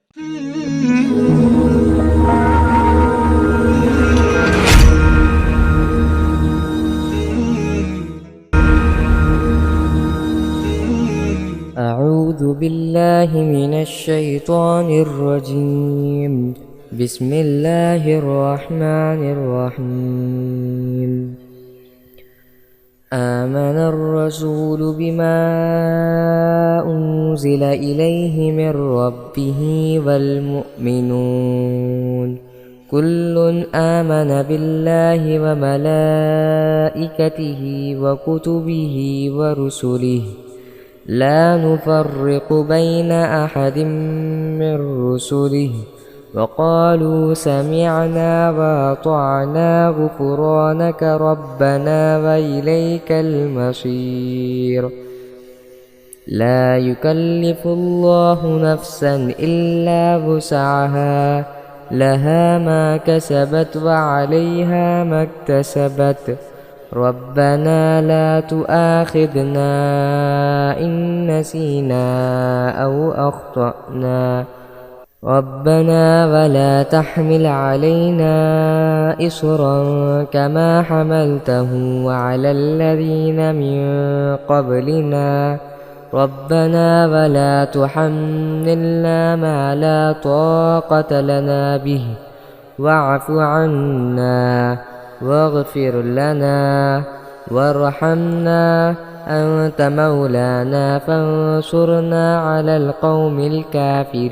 أعوذ بالله من الشيطان الرجيم. بسم الله الرحمن الرحيم. آمن الرسول بما أنزل إليه من ربه والمؤمنون كل آمن بالله وملائكته وكتبه ورسله لا نفرق بين أحد من رسله وقالوا سمعنا وأطعنا غفرانك ربنا وإليك المصير. لا يكلف الله نفسا إلا وسعها لها ما كسبت وعليها ما اكتسبت ربنا لا تؤاخذنا إن نسينا أو أخطأنا ربنا ولا تحمل علينا إصرا كما حملته على الذين من قبلنا ربنا ولا تحملنا ما لا طاقة لنا به واعف عنا واغفر لنا وارحمنا أنت مولانا فانصرنا على القوم الكافرين.